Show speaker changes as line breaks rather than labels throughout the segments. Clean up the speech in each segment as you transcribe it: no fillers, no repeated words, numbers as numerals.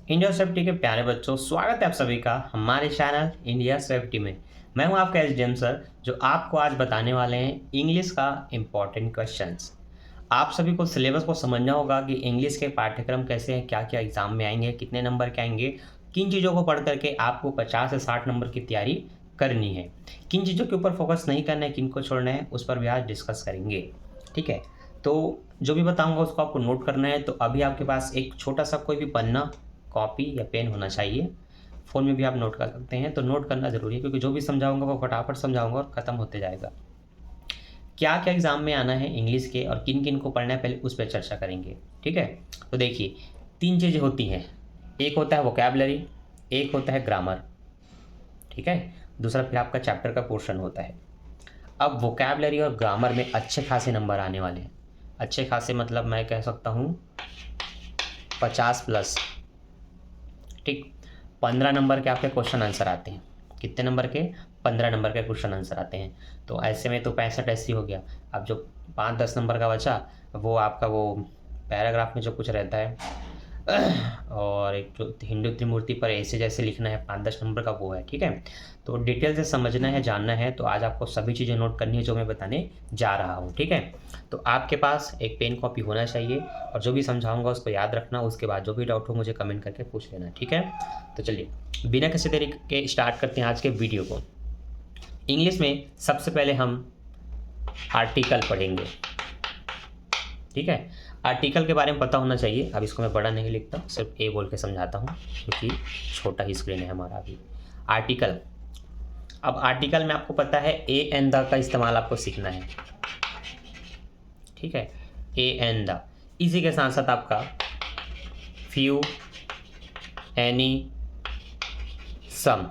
India safety के प्यारे बच्चों, स्वागत है आप सभी का हमारे चैनल इंडिया सेफ्टी में। मैं हूं आपका एसडीएम सर, जो आपको आज बताने वाले हैं इंग्लिश का इम्पॉर्टेंट क्वेश्चंस। आप सभी को सिलेबस को समझना होगा कि इंग्लिश के पाठ्यक्रम कैसे हैं, क्या क्या एग्जाम में आएंगे, कितने नंबर के आएंगे, किन चीज़ों को पढ़ करके आपको 50 से 60 नंबर की तैयारी करनी है, किन चीज़ों के ऊपर फोकस नहीं करना है, किन को छोड़ना है, उस पर भी आज डिस्कस करेंगे। ठीक है, तो जो भी बताऊंगा उसको आपको नोट करना है। तो अभी आपके पास एक छोटा सा कोई भी पन्ना, कॉपी या पेन होना चाहिए। फ़ोन में भी आप नोट कर सकते हैं, तो नोट करना ज़रूरी है क्योंकि जो भी समझाऊंगा वो फटाफट समझाऊंगा और ख़त्म होते जाएगा। क्या क्या एग्ज़ाम में आना है इंग्लिश के और किन किन को पढ़ना है, पहले उस पर चर्चा करेंगे। ठीक है, तो देखिए 3 चीज़ें होती हैं। एक होता है वोकैबलरी, एक होता है ग्रामर, ठीक है, दूसरा फिर आपका चैप्टर का पोर्शन होता है। अब वोकैबलरी और ग्रामर में अच्छे खासे नंबर आने वाले हैं। अच्छे खासे मतलब मैं कह सकता हूँ 50+। ठीक, 15 नंबर के आपके क्वेश्चन आंसर आते हैं। कितने नंबर के? 15 नंबर के क्वेश्चन आंसर आते हैं। तो ऐसे में तो 65 ऐसी हो गया। अब जो 5-10 नंबर का बचा वो आपका वो पैराग्राफ में जो कुछ रहता है और एक जो हिंदू त्रिमूर्ति पर ऐसे जैसे लिखना है 5-10 नंबर का, वो है। ठीक है, तो डिटेल से समझना है, जानना है, तो आज आपको सभी चीज़ें नोट करनी है जो मैं बताने जा रहा हूँ। ठीक है, तो आपके पास एक पेन कॉपी होना चाहिए और जो भी समझाऊंगा उसको याद रखना। उसके बाद जो भी डाउट हो मुझे कमेंट करके पूछ लेना। ठीक है, तो चलिए बिना किसी देरी के स्टार्ट करते हैं आज के वीडियो को। इंग्लिश में सबसे पहले हम आर्टिकल पढ़ेंगे। ठीक है, आर्टिकल के बारे में पता होना चाहिए। अब इसको मैं बड़ा नहीं लिखता, सिर्फ ए बोल के समझाता हूँ क्योंकि छोटा ही स्क्रीन है हमारा अभी। आर्टिकल, अब आर्टिकल में आपको पता है ए एंड द का इस्तेमाल आपको सीखना है। ठीक है, ए एंड द, इसी के साथ साथ आपका फ्यू, एनी, सम,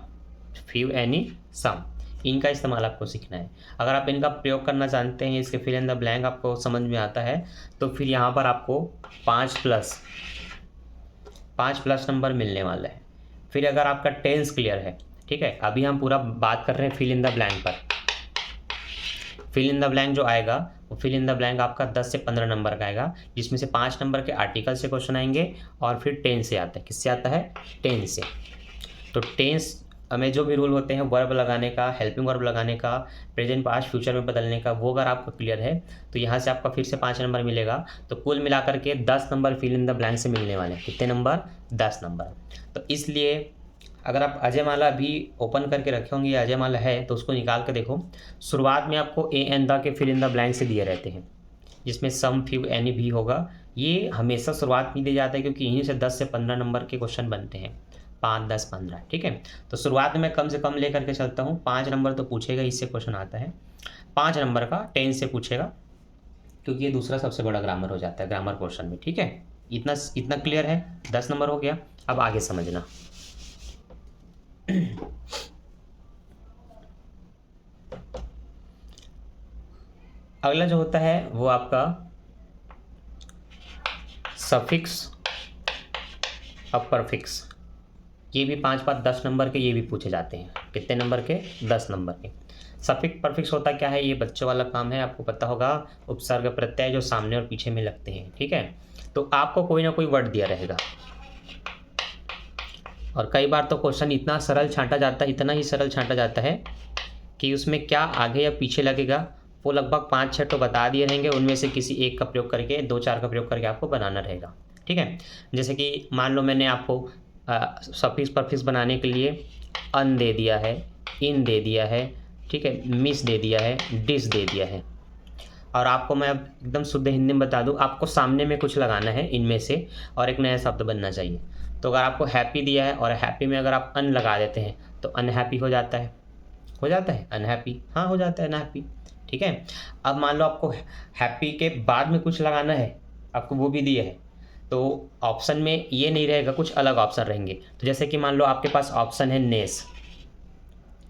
फ्यू, एनी, सम, इनका इस्तेमाल आपको सीखना है। अगर आप इनका प्रयोग करना जानते हैं, इसके फिल इन द ब्लैंक आपको समझ में आता है, तो फिर यहाँ पर आपको 5+ नंबर मिलने वाला है। फिर अगर आपका टेंस क्लियर है, ठीक है, अभी हम पूरा बात कर रहे हैं फिल इन द ब्लैंक पर। फिल इन द ब्लैंक जो आएगा वो फिल इन द ब्लैंक आपका 10 से 15 नंबर का आएगा, जिसमें से 5 नंबर के आर्टिकल से क्वेश्चन आएंगे और फिर टेंस से आता है। किससे आता है? टेंस से। तो टेंस में जो भी रूल होते हैं, वर्ब लगाने का, हेल्पिंग वर्ब लगाने का, प्रेजेंट पास्ट फ्यूचर में बदलने का, वो अगर आपको क्लियर है तो यहाँ से आपका फिर से 5 नंबर मिलेगा। तो कुल मिलाकर के 10 number fill in the blank से मिलने वाले हैं। कितने नंबर? 10 नंबर। तो इसलिए अगर आप अजयमाला भी ओपन करके रखे होंगे, अजयमाला है तो उसको निकाल के देखो। शुरुआत में आपको ए एंड द के फिल इन द ब्लैंक से दिए रहते हैं, जिसमें सम, फ्यू, एनी भी होगा। ये हमेशा शुरुआत में दिया जाता है क्योंकि इन्हीं से 10 से 15 नंबर के क्वेश्चन बनते हैं। 5, 10, 15। ठीक है, तो शुरुआत में मैं कम से कम लेकर के चलता हूँ। 5 नंबर तो पूछेगा, इससे क्वेश्चन आता है। 5 नंबर का टेंस से पूछेगा क्योंकि ये दूसरा सबसे बड़ा ग्रामर हो जाता है ग्रामर पोर्शन में। ठीक है, इतना क्लियर है। 10 नंबर हो गया। अब आगे समझना। अगला जो होता है वो आपका सफिक्स और परफिक्स। ये भी 5-5, 10 नंबर के ये भी पूछे जाते हैं। कितने नंबर के? 10 नंबर के। सफिक्स परफिक्स होता क्या है? ये बच्चों वाला काम है, आपको पता होगा। उपसर्ग प्रत्यय जो सामने और पीछे में लगते हैं। ठीक है, तो आपको कोई ना कोई वर्ड दिया रहेगा और कई बार तो क्वेश्चन इतना सरल छांटा जाता है, इतना ही सरल छांटा जाता है कि उसमें क्या आगे या पीछे लगेगा वो लगभग 5-6 तो बता दिए रहेंगे। उनमें से किसी एक का प्रयोग करके, 2-4 का प्रयोग करके आपको बनाना रहेगा। ठीक है, जैसे कि मान लो मैंने आपको सफिक्स परफिक्स बनाने के लिए अन दे दिया है, इन दे दिया है, ठीक है, मिस दे दिया है, डिस दे दिया है, और आपको मैं अब एकदम शुद्ध हिंदी में बता दूं, आपको सामने में कुछ लगाना है इनमें से और एक नया शब्द बनना चाहिए। तो अगर आपको हैप्पी दिया है और हैप्पी में अगर आप अन लगा देते हैं तो अनहैप्पी हो जाता है। हो जाता है अनहैप्पी, हाँ हो जाता है अनहैप्पी। ठीक है, अब मान लो आपको हैप्पी के बाद में कुछ लगाना है, आपको वो भी दिया है, तो ऑप्शन में ये नहीं रहेगा, कुछ अलग ऑप्शन रहेंगे। तो जैसे कि मान लो आपके पास ऑप्शन है नेस,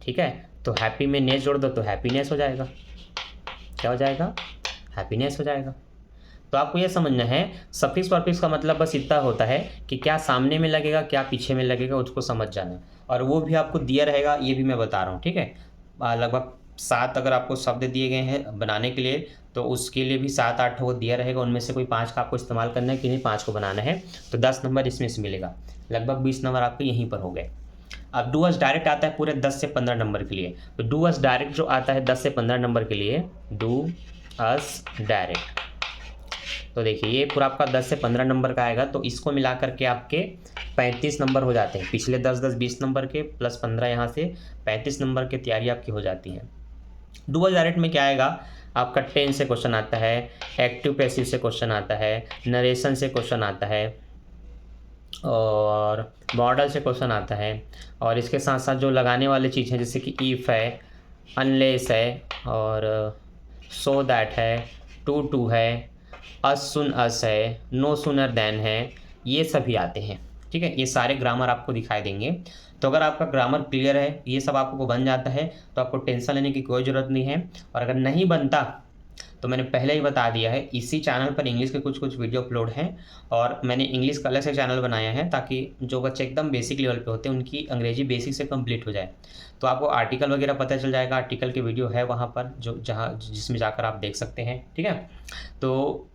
ठीक है, तो हैप्पी में नेस जोड़ दो तो हैप्पीनेस हो जाएगा। क्या हो जाएगा? हैप्पीनेस हो जाएगा। तो आपको यह समझना है सफिक्स परफिक्स का मतलब बस इतना होता है कि क्या सामने में लगेगा, क्या पीछे में लगेगा, उसको समझ जाना। और वो भी आपको दिया रहेगा, ये भी मैं बता रहा हूँ। ठीक है, लगभग 7 अगर आपको शब्द दिए गए हैं बनाने के लिए, तो उसके लिए भी 7-8 वो दिया रहेगा, उनमें से कोई 5 का आपको इस्तेमाल करना है, किन्हीं 5 को बनाना है। तो 10 नंबर इसमें से मिलेगा, लगभग 20 नंबर आपके यहीं पर हो गए। अब डू अस डायरेक्ट आता है पूरे 10 से 15 नंबर के लिए। तो डू अस डायरेक्ट जो आता है 10 से 15 नंबर के लिए, डू अस डायरेक्ट, तो देखिए ये पूरा आपका 10 से 15 नंबर का आएगा। तो इसको मिला करके आपके 35 नंबर हो जाते हैं। पिछले 10-10 20 नंबर के प्लस 15 यहाँ से 35 नंबर की तैयारी आपकी हो जाती है। डू अस डायरेक्ट में क्या आएगा आपका, टेंस से क्वेश्चन आता है, एक्टिव पैसिव से क्वेश्चन आता है, नरेशन से क्वेश्चन आता है, और मॉडल से क्वेश्चन आता है, और इसके साथ साथ जो लगाने वाली चीज़ हैं जैसे कि इफ़ है, अनलेस है, और सो दैट है, टू है, अस सुन अस है, नो सुनर देन है, ये सभी आते हैं। ठीक है, ये सारे ग्रामर आपको दिखाई देंगे। तो अगर आपका ग्रामर क्लियर है, ये सब आपको बन जाता है, तो आपको टेंशन लेने की कोई ज़रूरत नहीं है। और अगर नहीं बनता तो मैंने पहले ही बता दिया है, इसी चैनल पर इंग्लिश के कुछ वीडियो अपलोड हैं, और मैंने इंग्लिश का अलग से चैनल बनाया है ताकि जो बच्चे एकदम बेसिक लेवल पे होते हैं उनकी अंग्रेजी बेसिक से कंप्लीट हो जाए। तो आपको आर्टिकल वगैरह पता चल जाएगा, आर्टिकल के वीडियो है वहाँ पर जिसमें जाकर आप देख सकते हैं। ठीक है, तो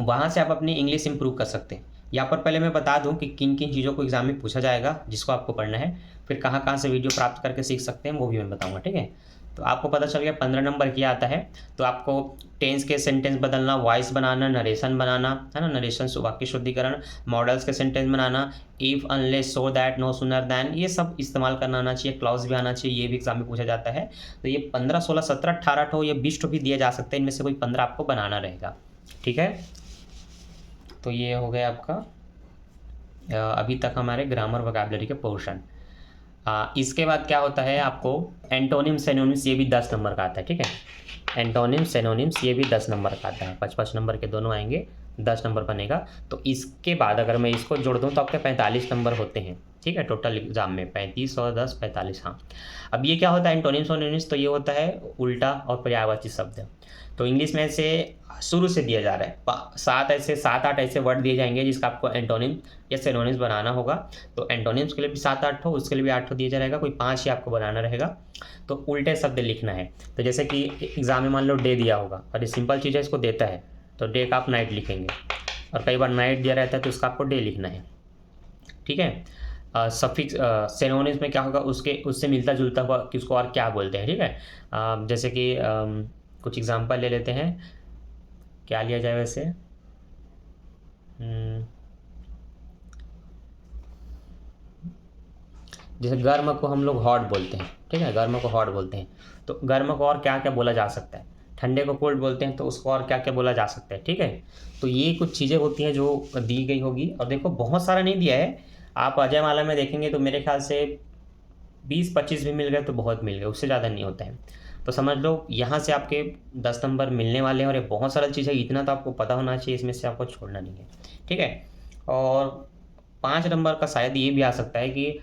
वहाँ से आप अपनी इंग्लिश इंप्रूव कर सकते हैं। यहाँ पर पहले मैं बता दूं कि किन किन चीज़ों को एग्जाम में पूछा जाएगा जिसको आपको पढ़ना है, फिर कहाँ कहाँ से वीडियो प्राप्त करके सीख सकते हैं वो भी मैं बताऊंगा। ठीक है, तो आपको पता चल गया 15 नंबर क्या आता है। तो आपको टेंस के सेंटेंस बदलना, वॉइस बनाना, नरेशन बनाना है ना, नरेशन वाक्य शुद्धिकरण, मॉडल्स के सेंटेंस बनाना, if unless so that no sooner than, ये सब इस्तेमाल करना आना चाहिए। क्लॉज भी आना चाहिए, ये भी एग्जाम में पूछा जाता है। तो ये 15, 16, 17, 18 ठो या 20 ठो भी दिए जा सकते हैं, इनमें से कोई 15 आपको बनाना रहेगा। ठीक है, तो ये हो गया आपका अभी तक हमारे ग्रामर वोकैबुलरी के पोर्शन। इसके बाद क्या होता है, आपको एंटोनिम सिनोनिम्स, ये भी 10 नंबर का आता है। ठीक है, एंटोनिम सिनोनिम्स ये भी 10 नंबर का आता है। 5-5 नंबर के दोनों आएंगे, 10 नंबर बनेगा। तो इसके बाद अगर मैं इसको जोड़ दूँ तो आपके 45 नंबर होते हैं। ठीक है, टोटल एग्जाम में 35 और 10 45। हाँ, अब ये क्या होता है एंटोनिम सिनोनिम्स, तो ये होता है उल्टा और पर्यायवाची शब्द। तो इंग्लिश में से शुरू से दिया जा रहा है 7-8 ऐसे वर्ड दिए जाएंगे जिसका आपको एंटोनिम या सिनोनिम्स बनाना होगा। तो एंटोनिम्स के लिए भी 7-8 हो, उसके लिए भी 8 दिया जाएगा, कोई 5 ही आपको बनाना रहेगा। तो उल्टे शब्द लिखना है। तो जैसे कि एग्जाम में मान लो डे दिया होगा और ये सिंपल चीज़ है, इसको देता है तो डे का आप नाइट लिखेंगे, और कई बार नाइट दिया रहता है तो उसका आपको डे लिखना है। ठीक है, सफिक्स सिनोनिम्स में क्या होगा, उससे मिलता जुलता हुआ कि उसको और क्या बोलते हैं। ठीक है, जैसे कि कुछ एग्जाम्पल ले लेते हैं, क्या लिया जाए वैसे, जैसे गर्म को हम लोग हॉट बोलते हैं। ठीक है, गर्म को हॉट बोलते हैं, तो गर्म को और क्या क्या बोला जा सकता है। ठंडे को कोल्ड बोलते हैं, तो उसको और क्या क्या बोला जा सकता है। ठीक है, तो ये कुछ चीज़ें होती हैं जो दी गई होगी। और देखो बहुत सारा नहीं दिया है, आप अजय माला में देखेंगे तो मेरे ख्याल से 20-25 भी मिल गए तो बहुत मिल गए, उससे ज़्यादा नहीं होता है। तो समझ लो यहाँ से आपके 10 नंबर मिलने वाले हैं, और ये बहुत सारी चीज़ें, इतना तो आपको पता होना चाहिए, इसमें से आपको छोड़ना नहीं है। ठीक है, और 5 नंबर का शायद ये भी आ सकता है कि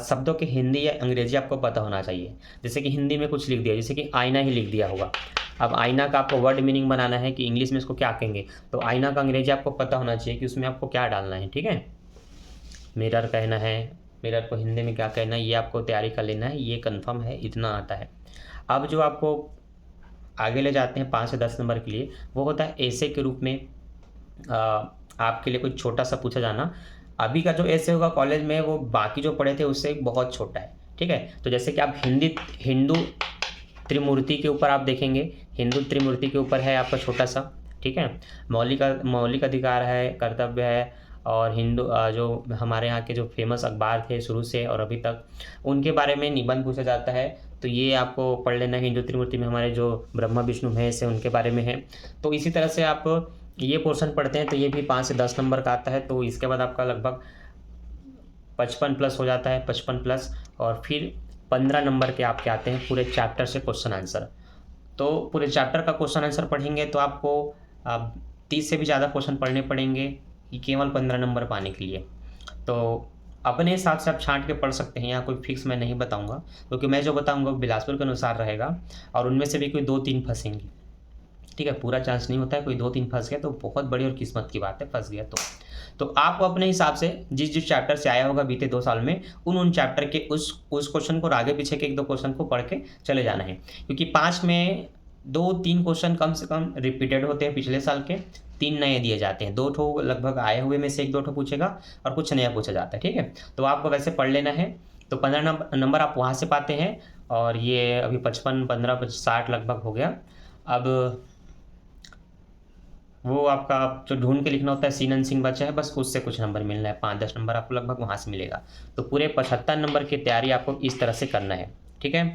शब्दों के हिंदी या अंग्रेजी आपको पता होना चाहिए। जैसे कि हिंदी में कुछ लिख दिया, जैसे कि आईना ही लिख दिया होगा। अब आईना का आपको वर्ड मीनिंग बनाना है कि इंग्लिश में इसको क्या कहेंगे, तो आईना का अंग्रेजी आपको पता होना चाहिए कि उसमें आपको क्या डालना है। ठीक है, मिरर कहना है, मिरर को हिंदी में क्या कहना है, ये आपको तैयारी कर लेना है, ये कंफर्म है, इतना आता है। अब जो आपको आगे ले जाते हैं 5 से 10 नंबर के लिए, वो होता है ऐसे के रूप में आपके लिए कुछ छोटा सा पूछा जाना। अभी का जो ऐसे होगा कॉलेज में, वो बाकी जो पढ़े थे उससे बहुत छोटा है। ठीक है, तो जैसे कि आप हिंदू त्रिमूर्ति के ऊपर आप देखेंगे, हिंदू त्रिमूर्ति के ऊपर है आपका छोटा सा। ठीक है, मौलिक अधिकार है, कर्तव्य है, और हिंदू जो हमारे यहाँ के जो फेमस अखबार थे शुरू से और अभी तक, उनके बारे में निबंध पूछा जाता है। तो ये आपको पढ़ लेना है। हिंदू त्रिमूर्ति में हमारे जो ब्रह्मा विष्णु महेश है उनके बारे में है। तो इसी तरह से आप ये पोर्शन पढ़ते हैं तो ये भी 5 से 10 नंबर का आता है। तो इसके बाद आपका लगभग 55 प्लस हो जाता है, 55 प्लस, और फिर 15 नंबर के आपके आते हैं पूरे चैप्टर से क्वेश्चन आंसर। तो पूरे चैप्टर का क्वेश्चन आंसर पढ़ेंगे तो आपको 30 से भी ज़्यादा क्वेश्चन पढ़ने पड़ेंगे केवल 15 नंबर पाने के लिए। तो अपने हिसाब से आप छांट के पढ़ सकते हैं, यहाँ कोई फिक्स मैं नहीं बताऊंगा, क्योंकि मैं जो बताऊंगा बिलासपुर के अनुसार रहेगा, और उनमें से भी कोई 2-3 फंसेंगी। ठीक है, पूरा चांस नहीं होता है, कोई 2-3 फंस गया तो बहुत बड़ी और किस्मत की बात है, फंस गया तो आपको अपने हिसाब से जिस चैप्टर से आया होगा बीते 2 साल में उन चैप्टर के उस क्वेश्चन को और आगे पीछे के 1-2 क्वेश्चन को पढ़ के चले जाना है, क्योंकि 5 में 2-3 क्वेश्चन कम से कम रिपीटेड होते हैं पिछले साल के, 3 नए दिए जाते हैं, 2 ठो लगभग आए हुए में से 1-2 ठो पूछेगा और कुछ नया पूछा जाता है। ठीक है, तो आपको वैसे पढ़ लेना है, तो 15 नंबर आप वहाँ से पाते हैं और ये अभी 55, 15, 60 लगभग हो गया। अब वो आपका जो ढूंढ के लिखना होता है सीनन सिंह बचा है, बस उससे कुछ नंबर मिलना है, 5-10 नंबर आपको लगभग वहाँ से मिलेगा। तो पूरे 75 नंबर की तैयारी आपको इस तरह से करना है। ठीक है,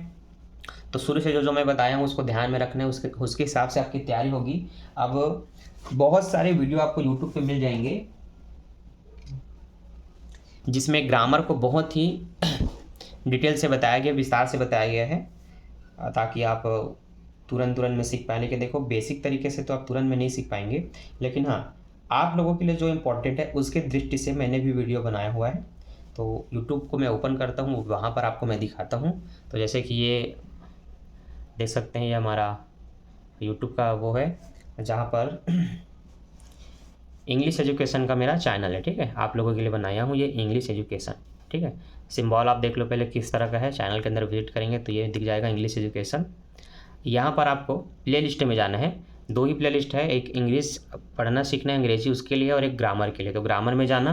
तो शुरू से जो मैं बताया हूँ उसको ध्यान में रखना है, उसके हिसाब से आपकी तैयारी होगी। अब बहुत सारे वीडियो आपको यूट्यूब पे मिल जाएंगे जिसमें ग्रामर को बहुत ही डिटेल से बताया गया, विस्तार से बताया गया है, ताकि आप तुरंत में सीख पाए। लेकिन देखो बेसिक तरीके से तो आप तुरंत में नहीं सीख पाएंगे, लेकिन हाँ आप लोगों के लिए जो इम्पोर्टेंट है उसके दृष्टि से मैंने भी वीडियो बनाया हुआ है। तो यूट्यूब को मैं ओपन करता हूँ, वहाँ पर आपको मैं दिखाता हूँ। तो जैसे कि ये देख सकते हैं, ये हमारा यूट्यूब का वो है जहाँ पर इंग्लिश एजुकेशन का मेरा चैनल है। ठीक है, आप लोगों के लिए बनाया हूँ ये इंग्लिश एजुकेशन। ठीक है, सिंबल आप देख लो पहले किस तरह का है, चैनल के अंदर विजिट करेंगे तो ये दिख जाएगा इंग्लिश एजुकेशन। यहाँ पर आपको प्ले लिस्ट में जाना है, 2 ही प्ले लिस्ट है, एक इंग्लिश पढ़ना सीखना है अंग्रेजी उसके लिए और एक ग्रामर के लिए। तो ग्रामर में जाना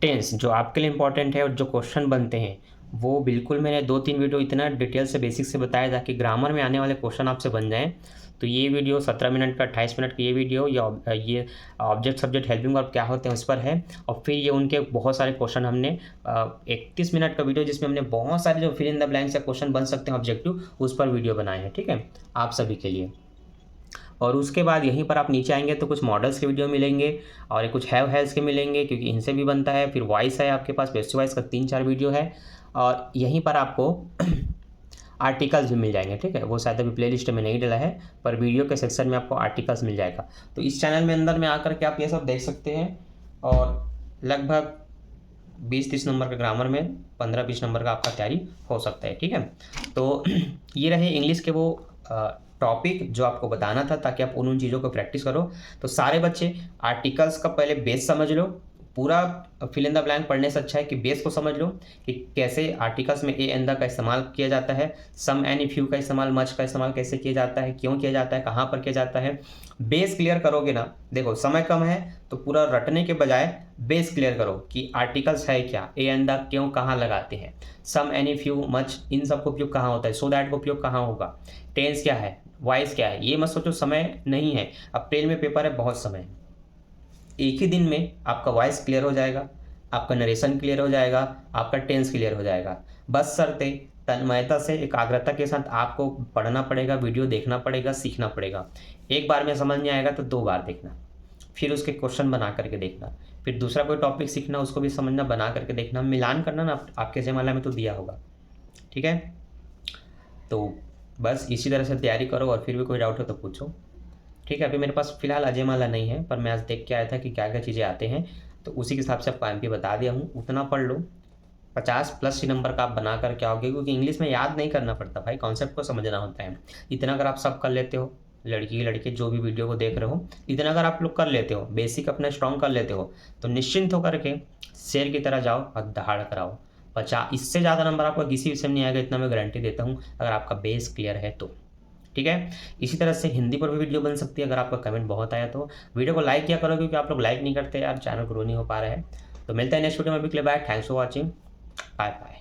टेंस जो आपके लिए इंपॉर्टेंट है और जो क्वेश्चन बनते हैं वो बिल्कुल मैंने 2-3 वीडियो इतना डिटेल से बेसिक से बताया ताकि ग्रामर में आने वाले क्वेश्चन आपसे बन जाएं। तो ये वीडियो 17 मिनट का, 28 मिनट का ये वीडियो ये ऑब्जेक्ट सब्जेक्ट हेल्पिंग वर्ब क्या होते हैं उस पर है। और फिर ये उनके बहुत सारे क्वेश्चन हमने 31 मिनट का वीडियो जिसमें हमने बहुत सारे जो फिल इन द ब्लैंक से क्वेश्चन बन सकते हैं ऑब्जेक्टिव उस पर वीडियो बनाए हैं। ठीक है, आप सभी के लिए। और उसके बाद यहीं पर आप नीचे आएंगे तो कुछ मॉडल्स के वीडियो मिलेंगे और कुछ हैव हैज़ के मिलेंगे, क्योंकि इनसे भी बनता है। फिर वॉइस है आपके पास, पेसिव वॉइस का 3-4 वीडियो है और यहीं पर आपको आर्टिकल्स भी मिल जाएंगे। ठीक है, वो शायद अभी प्लेलिस्ट में नहीं डला है पर वीडियो के सेक्शन में आपको आर्टिकल्स मिल जाएगा। तो इस चैनल में अंदर में आकर के आप ये सब देख सकते हैं और लगभग 20-30 नंबर का ग्रामर में, 15-20 नंबर का आपका तैयारी हो सकता है। ठीक है, तो ये रहे इंग्लिश के वो टॉपिक जो आपको बताना था ताकि आप उन चीज़ों को प्रैक्टिस करो। तो सारे बच्चे आर्टिकल्स का पहले बेस समझ लो, पूरा फिल इन द ब्लैंक पढ़ने से अच्छा है कि बेस को समझ लो कि कैसे आर्टिकल्स में ए एंड द का इस्तेमाल किया जाता है, सम एनी फ्यू का इस्तेमाल, मच का इस्तेमाल कैसे किया जाता है, क्यों किया जाता है, कहाँ पर किया जाता है। बेस क्लियर करोगे ना, देखो समय कम है तो पूरा रटने के बजाय बेस क्लियर करो कि आर्टिकल्स है क्या, ए एंड द क्यों कहाँ लगाते हैं, सम एनी फ्यू मच इन सब का उपयोग कहाँ होता है, सो दैट का उपयोग कहाँ होगा, टेंस क्या है, वॉइस क्या है। ये मत सोचो समय नहीं है, अप्रैल में पेपर है, बहुत समय है। एक ही दिन में आपका वॉइस क्लियर हो जाएगा, आपका नरेशन क्लियर हो जाएगा, आपका टेंस क्लियर हो जाएगा। बस शर्ते तन्मयता से, एकाग्रता के साथ आपको पढ़ना पड़ेगा, वीडियो देखना पड़ेगा, सीखना पड़ेगा। एक बार में समझ नहीं आएगा तो 2 बार देखना, फिर उसके क्वेश्चन बना करके देखना, फिर दूसरा कोई टॉपिक सीखना, उसको भी समझना, बना करके देखना, मिलान करना ना, आपके जयमाला में तो दिया होगा। ठीक है, तो बस इसी तरह से तैयारी करो और फिर भी कोई डाउट हो तो पूछो। ठीक है, अभी मेरे पास फिलहाल अजयमाला नहीं है पर मैं आज देख के आया था कि क्या क्या चीज़ें आते हैं, तो उसी के हिसाब से आपको एमपी बता दिया हूँ। उतना पढ़ लो, 50+ नंबर का आप बना कर क्या होगे, क्योंकि इंग्लिश में याद नहीं करना पड़ता भाई, कॉन्सेप्ट को समझना होता है। इतना अगर आप सब कर लेते हो, लड़की लड़के जो भी वीडियो को देख रहे हो, इतना अगर आप लोग कर लेते हो, बेसिक अपना स्ट्रॉन्ग कर लेते हो, तो निश्चिंत होकर के शेर की तरह जाओ और दहाड़ कराओ। 50 इससे ज़्यादा नंबर आपको किसी विषय में नहीं आएगा, इतना मैं गारंटी देता हूँ, अगर आपका बेस क्लियर है तो। ठीक है, इसी तरह से हिंदी पर भी वीडियो बन सकती है। अगर आपका कमेंट बहुत आया तो वीडियो को लाइक किया करो, क्योंकि आप लोग लाइक नहीं करते यार, चैनल ग्रो नहीं हो पा रहा है। तो मिलता है नेक्स्ट वीडियो में, भी clear bye, thanks for watching, bye bye.